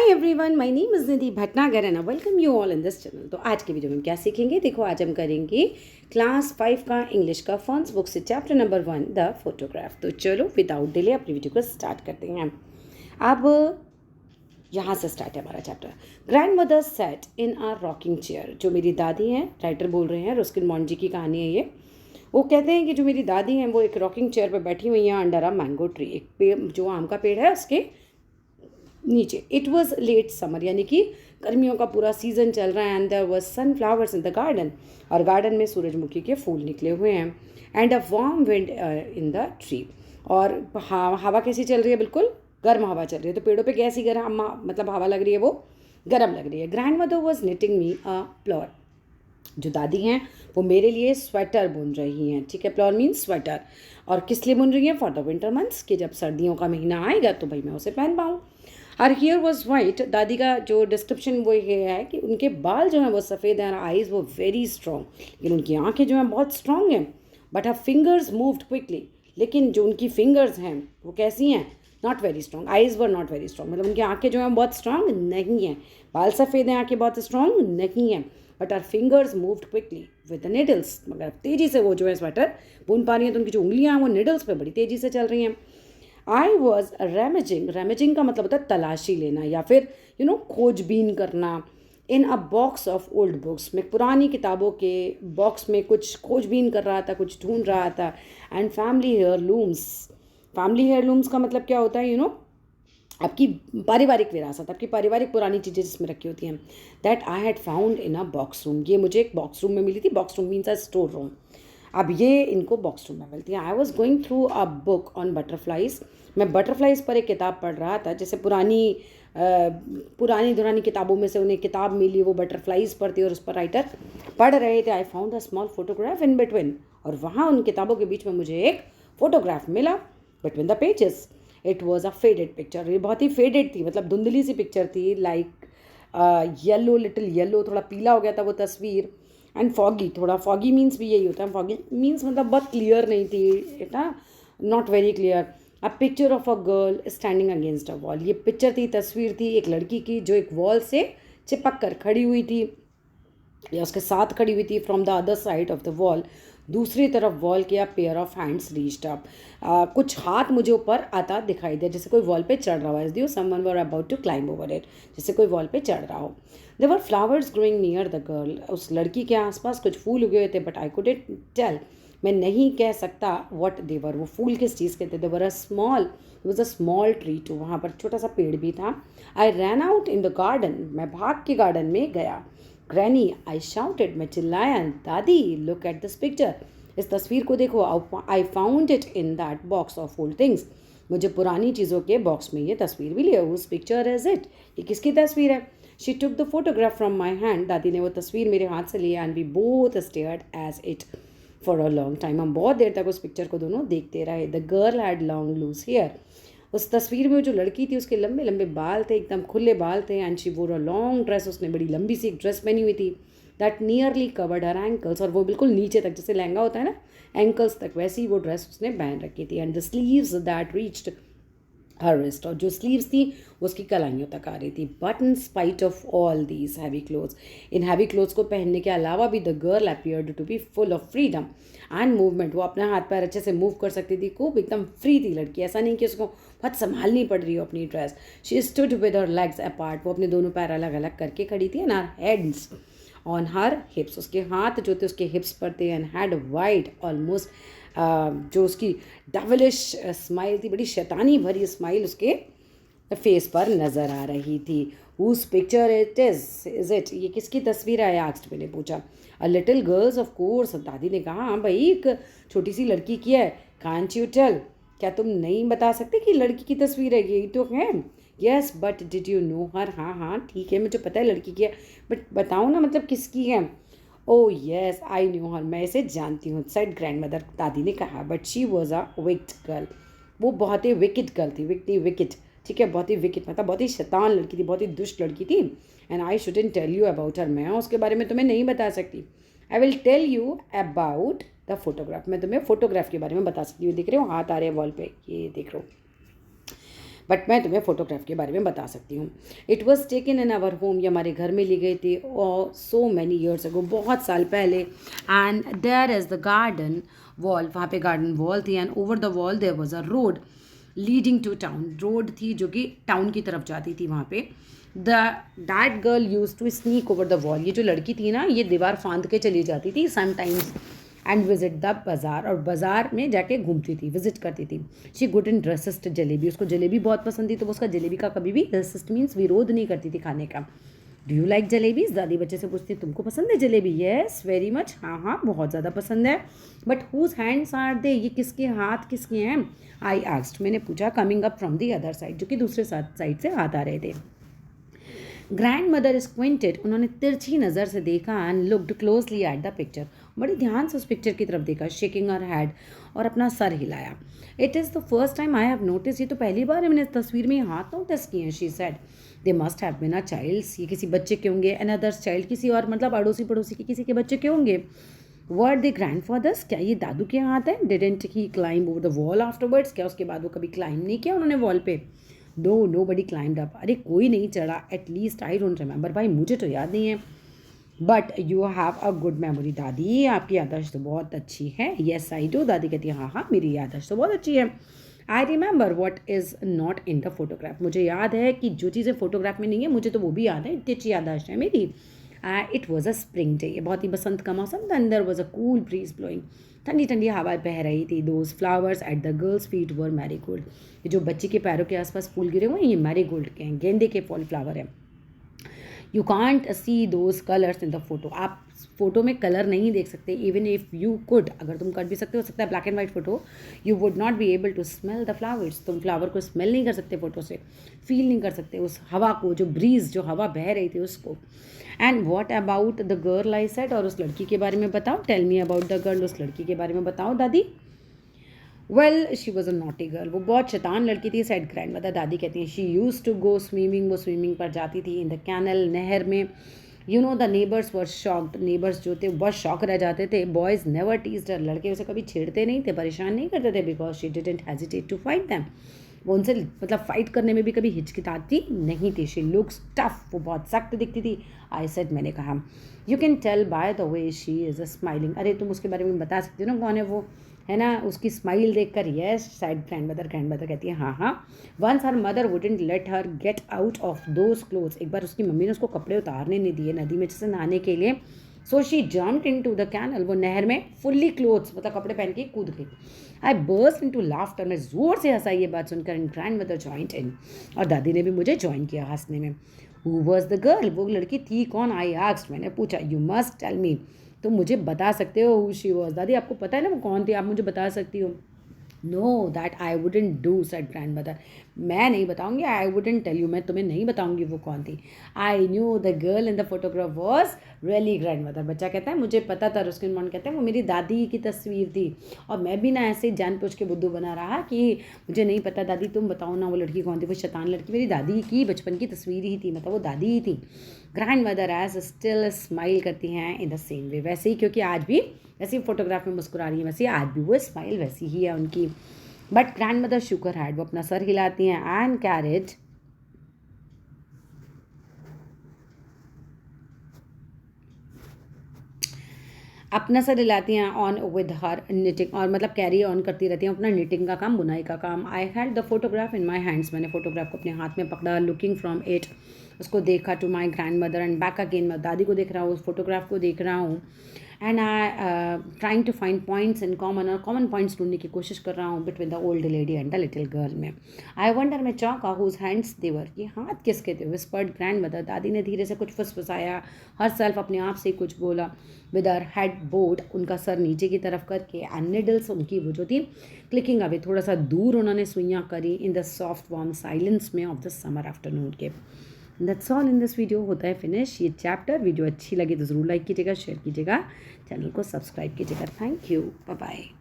Everyone, my name is Nidhi Bhatnagar and I welcome you all in this channel. तो आज के video में क्या सीखेंगे, देखो आज हम करेंगे क्लास 5 का इंग्लिश का फॉन्ट्स बुक से चैप्टर नंबर 1 द फोटोग्राफ। तो चलो विदाउट डिले अपनी वीडियो को स्टार्ट करते हैं। अब यहाँ से स्टार्ट है हमारा चैप्टर। ग्रैंड मदर सेट इन आ रॉकिंग चेयर। जो मेरी दादी हैं, राइटर बोल रहे हैं, रुस्किन मॉन्जी की कहानी है ये। वो कहते हैं कि जो मेरी दादी हैं वो एक रॉकिंग चेयर पर बैठी हुई हैं अंडर अ मैंगो ट्री, एक पेड़ जो आम का पेड़ है उसके नीचे। इट वॉज लेट समर, यानी कि गर्मियों का पूरा सीज़न चल रहा है। And there was sunflowers in the garden, और गार्डन में सूरजमुखी के फूल निकले हुए हैं। And a warm wind in the tree, और हवा कैसी चल रही है, बिल्कुल गर्म हवा चल रही है। तो पेड़ों पे कैसी गर्म मतलब हवा लग रही है, वो गर्म लग रही है। ग्रैंड मदर वॉज निटिंग मी अ प्लॉर। जो दादी हैं वो मेरे लिए स्वेटर बुन रही हैं, ठीक है। प्लॉर मीन्स स्वेटर। और किस लिए बुन रही हैं? फॉर द विंटर मंथ्स, कि जब सर्दियों का महीना आएगा तो भाई मैं उसे पहन पाऊँ। Her hair was white. दादी का जो डिस्क्रिप्शन वो ये है कि उनके बाल जो हैं वो सफ़ेद हैं, आईज़ वो वेरी स्ट्रॉन्ग, लेकिन उनकी आंखें जो हैं बहुत स्ट्रॉन्ग हैं। But her fingers moved quickly, लेकिन जो उनकी फिंगर्स हैं वो कैसी हैं? Not very strong. Eyes were not very strong, मतलब उनकी आंखें जो हैं बहुत स्ट्रॉन्ग नहीं हैं। बाल सफ़ेद हैं, आंखें बहुत स्ट्रॉन्ग नहीं हैं। But our fingers moved quickly with the needles, मगर तेज़ी से वो जो है स्वेटर बुन पा रही हैं। तो उनकी जो उंगलियाँ हैं वो निडल्स पे बड़ी तेज़ी से चल रही हैं। I was रैमेजिंग। रैमेजिंग का मतलब होता है तलाशी लेना या फिर खोजबीन करना। In a box of old books, मैं पुरानी किताबों के बॉक्स में कुछ खोजबीन कर रहा था, कुछ ढूंढ रहा था। And family heirlooms. Family heirlooms का मतलब क्या होता है? आपकी पारिवारिक विरासत, आपकी पारिवारिक पुरानी चीज़ें जिसमें रखी होती हैं। That I had found in a box room. ये मुझे एक बॉक्स रूम में मिली थी। बॉक्स रूम मीन्स अ स्टोर रूम। अब ये इनको बॉक्स रूम में मिलती है। I was going through a book on butterflies. मैं बटरफ्लाइज पर एक किताब पढ़ रहा था। जैसे पुरानी दुरानी किताबों में से उन्हें किताब मिली, वो बटरफ्लाइज पर थी और उस पर राइटर पढ़ रहे थे। I found a small photograph in between, और वहाँ उन किताबों के बीच में मुझे एक फ़ोटोग्राफ मिला between the pages. It was a faded picture. ये बहुत ही फेडेड थी, मतलब धुंधली सी पिक्चर थी, लाइक येलो, लिटिल येलो, थोड़ा पीला हो गया था वो तस्वीर। एंड फॉगी, थोड़ा फॉगी मीन्स भी यही होता है। फॉगी मीन्स मतलब बहुत क्लियर नहीं थी, इतना not very clear. A picture of a girl standing against a wall. ये पिक्चर थी, तस्वीर थी एक लड़की की जो एक वॉल से चिपक कर खड़ी हुई थी, या उसके साथ खड़ी हुई थी। From the other side of the wall, दूसरी तरफ वॉल के, pair of hands reached up. कुछ हाथ मुझे ऊपर आता दिखाई दिया, जैसे कोई वॉल पे चढ़ रहा हो। As the someone were about to climb over it, जैसे कोई वॉल पे चढ़ रहा हो। There were flowers growing near the girl. उस लड़की के आसपास कुछ फूल उगे हुए थे, बट आई कुडंट टेल, मैं नहीं कह सकता व्हाट दे वर, वो फूल किस चीज़ के थे। They were a small, it was a small tree too, वहाँ पर छोटा सा पेड़ भी था। I ran out in the garden, मैं भाग के गार्डन में गया। ग्रैनी, आई शाउटेड, मैं चिल्लाया। दादी, लुक एट दिस पिक्चर, इस तस्वीर को देखो। I found it in that box of old things, मुझे पुरानी चीज़ों के बॉक्स में ये तस्वीर भी लिया। उस पिक्चर इज इट, ये किसकी तस्वीर है? She took the photograph from my hand. दादी ने वो तस्वीर मेरे हाथ से लिया। And we both stared at it for a long time. हम बहुत देर तक उस पिक्चर को दोनों देखते रहे। The girl had long loose hair. उस तस्वीर में जो लड़की थी उसके लंबे लंबे बाल थे, एकदम खुले बाल थे। एंड शी वोर अ लॉन्ग ड्रेस, उसने बड़ी लंबी सी एक ड्रेस पहनी हुई थी। That nearly covered her ankles, और वो बिल्कुल नीचे तक, जैसे लहंगा होता है ना एंकल्स तक, वैसी वो ड्रेस उसने पहन रखी थी। And the sleeves that reached her wrist, और जो स्लीव्स थी वो उसकी कलाइयों तक आ रही थी। But in spite of all these heavy clothes, इन हैवी क्लोथ्स को पहनने के अलावा भी the girl appeared to be full of freedom and movement. वो अपना हाथ पैर अच्छे से मूव कर सकती थी, खूब एकदम फ्री थी लड़की। ऐसा नहीं कि उसको बहुत संभालनी पड़ रही हो अपनी dress. She stood with her legs apart, वो अपने दोनों पैर अलग अलग करके खड़ी थी। And her heads on her हिप्स, उसके हाथ जो थे उसके हिप्स पर थे। एंड हैड वाइट ऑलमोस्ट, जो उसकी डवलिश स्माइल थी, बड़ी शैतानी भरी स्माइल उसके फेस पर नज़र आ रही थी। Whose picture it is it, ये किसकी तस्वीर है? आस्क्ड, मैंने पूछा। A little girls of course, दादी ने कहा। हाँ भाई, एक छोटी सी लड़की की है। कांट यू टेल, क्या तुम नहीं बता सकते कि लड़की की तस्वीर है? यही तो है। Yes but did you know her, हाँ हाँ ठीक है मुझे पता है लड़की की है, बट बताओ ना मतलब किसकी है? ओह यस आई न्यू हर, मैं इसे जानती हूँ, सेड ग्रैंड मदर, दादी ने कहा। But she was a wicked girl, वो बहुत ही विकेट गर्ल थी। विकेट, ठीक है, बहुत ही विकेट मतलब बहुत ही शैतान लड़की थी, बहुत ही दुष्ट लड़की थी। And I shouldn't tell you about her, मैं उसके बारे में तुम्हें नहीं बता सकती। I will tell you about the photograph, मैं तुम्हें फोटोग्राफ के बारे में बता सकती हूँ। देख रहे हो हाथ आ रहे हैं वॉल पे, ये देख रहे हो। बट मैं तुम्हें फ़ोटोग्राफ के बारे में बता सकती हूँ. It was taken in our home, ये हमारे घर में ली गई थी और सो मैनी ईयर्स अगो, बहुत साल पहले. And there is the garden wall, वहाँ पे गार्डन वॉल थी. And over the wall there was a road leading to town, road थी जो कि टाउन की तरफ जाती थी. वहाँ पे that girl used to sneak over the wall, ये जो लड़की थी ना, ये दीवार फांद के चली जाती थी समटाइम्स एंड विजिट द बाज़ार, और बाज़ार में जाके घूमती थी, विजिट करती थी. शी गुडंट रेसिस्ट जलेबी, उसको जलेबी बहुत पसंद थी, तो वो उसका जलेबी का कभी भी रेसिस्ट मीन्स विरोध नहीं करती थी खाने का. डू यू लाइक जलेबीज, दादी बच्चे से पूछती है तुमको पसंद है जलेबी. येस वेरी मच, हाँ हाँ बहुत ज़्यादा पसंद है. But whose hands are they, ये किसके हाथ किसके हैं. आई आस्क्ड, मैंने पूछा. Coming up from the other side, जो कि दूसरे साइड से हाथ आ रहे थे. ग्रैंड मदर स्क्विंटेड, उन्होंने तिरछी नज़र से देखा. And looked closely at the picture, बड़ी ध्यान से उस पिक्चर की तरफ देखा. शेकिंग हर हेड, और अपना सर हिलाया. It is the first time I have notice, ये तो पहली बार है मैंने इस तस्वीर में हाथ नोटिस किए हैं. She said they must have been a child's, ये किसी बच्चे के होंगे. अनदर्स चाइल्ड, किसी और मतलब अड़ोसी पड़ोसी के किसी के बच्चे के होंगे. वर द ग्रैंड फादर्स, क्या ये दादू के हाथ है. Didn't he climb over the wall afterwards, क्या उसके बाद वो कभी क्लाइंब नहीं किया उन्होंने वॉल पे. नो बडी क्लाइंब अप, अरे कोई नहीं चढ़ा. एटलीस्ट आई डोंट रिमेंबर, भाई मुझे तो याद नहीं है. But you have a good memory दादी, आपकी याददाश्त तो बहुत अच्छी है. येस आई डू, दादी कहती है हाँ हाँ मेरी याददाश्त तो बहुत अच्छी है. I remember what is not in the photograph, मुझे याद है कि जो चीज़ें फोटोग्राफ में नहीं है मुझे तो वो भी याद है. इतनी अच्छी याददाश्त है मेरी. It was a spring day, ये बहुत ही बसंत का मौसम था. अंदर was a cool bridge blowing, ठंडी ठंडी हवाएं बह रही थी. Those flowers at the girls feet were Marie Gold, ये जो बच्ची के पैरों के आसपास फूल गिरे हुए हैं ये मैरी गोल्ड के हैं, गेंदे के फॉल फ्लावर हैं. You can't see those colours in the photo, आप फोटो में कलर नहीं देख सकते. इवन इफ़ यू कुड, अगर तुम कर भी सकते हो सकता है black and white photo, you would not be able to smell the flowers, तुम फ्लावर को स्मेल नहीं कर सकते फोटो से, फील नहीं कर सकते उस हवा को, जो ब्रीज जो हवा बह रही थी उसको. And what about the girl I said, और उस लड़की के बारे में बताओ. Tell me about the girl, उस लड़की के बारे में बताओ दादी. Well she was a naughty girl, वो बहुत शैतान लड़की थी. सेड ग्रैंड मदर, दादी कहती हैं. She used to go swimming, वो स्विमिंग पर जाती थी. इन द कैनल, नहर में. You know the neighbours were shocked, neighbours जो थे बहुत शौक रह जाते थे. बॉयज़ नेवर टीज्ड हर, लड़के उसे कभी छेड़ते नहीं थे, परेशान नहीं करते थे. Because she didn't hesitate to fight them, वो उनसे मतलब फ़ाइट करने में भी कभी हिचकिचाती नहीं थी. शी लुक्स टफ, वो बहुत सख्त दिखती थी. आई सेड, मैंने कहा. You can tell by the way she is a smiling, अरे तुम उसके बारे में बता सकती हो ना कौन है वो, है ना, उसकी स्माइल देख कर. येस साइड ग्रैंड मदर कहती है हाँ हाँ. Once her mother wouldn't let her get out of those clothes, एक बार उसकी मम्मी ने उसको कपड़े उतारने नहीं दिए नदी में जैसे नहाने के लिए. So she jumped into the canal, वो नहर में फुल्ली क्लोथ्स मतलब कपड़े पहन के कूद गई. आई बर्स्ट इनटू लाफ्टर, मैं ज़ोर से हंसा ये बात सुनकर. एंड ग्रैंड मदर जॉइंट इन, और दादी ने भी मुझे ज्वाइन किया हंसने में. हु वॉज द गर्ल, वो लड़की थी कौन. आई आस्क्ड, मैंने पूछा. यू मस्ट टेल मी, तो मुझे बता सकते हो हु शी वॉज. दादी आपको पता है ना वो कौन थी, आप मुझे बता सकती हो. Know that I wouldn't do, said grand mother, मैं नहीं बताऊंगी. आई वुडेंट टेल यू, मैं तुम्हें नहीं बताऊंगी वो कौन थी. I knew the girl in the photograph was really grand mother, बच्चा कहता है मुझे पता था. रुस्किन मॉन कहते हैं वो मेरी दादी की तस्वीर थी. और मैं भी ना ऐसे ही जान पूछ के बुद्धू बना रहा कि मुझे नहीं पता. दादी तुम बताओ ना वो लड़की कौन थी. वो शैतान लड़की मेरी दादी की बचपन की तस्वीर ही थी, मतलब वो दादी ही थी. Grandmother as still smile करती हैं इन द सेम वे, वैसे ही, क्योंकि आज भी वैसी फोटोग्राफ में मुस्कुरा रही है वैसे आज भी वो स्माइल वैसी ही है उनकी. But grand mother Shukar had, वो अपना सर हिलाती हैं. एंड कैरेज अपना सर हिलाती हैं. ऑन विद हर निटिंग, और मतलब कैरी ऑन करती रहती हैं अपना निटिंग का काम, बुनाई का काम. I had the photograph in my hands, मैंने फोटोग्राफ को अपने हाथ में पकड़ा. लुकिंग फ्रॉम इट, उसको देखा. To my grandmother and back again, मैं दादी को देख रहा हूँ, उस फोटोग्राफ को देख रहा हूँ. And I trying to find points in common, और कॉमन पॉइंट्स ढूंढने की कोशिश कर रहा हूँ between the old lady and the little girl में. आई वंडर, मैं चौंका. हुज हैंड्स देवर, ये हाथ किसके थे. विस्पर्ड ग्रैंड मदर, दादी ने धीरे से कुछ फुसफुसाया. हर सेल्फ, अपने आप से कुछ बोला. विद हर हेड बोट, उनका सर नीचे की तरफ करके. एंड निडल्स, उनकी वो जो थी क्लिकिंग अवे, थोड़ा सा दूर उन्होंने सुइयाँ करी. In the soft warm silence में ऑफ द समर आफ्टरनून के. That's all in this video. होता है फिनिश ये चैप्टर. वीडियो अच्छी लगी तो ज़रूर लाइक कीजिएगा, शेयर कीजिएगा, चैनल को सब्सक्राइब कीजिएगा. Thank you, bye bye.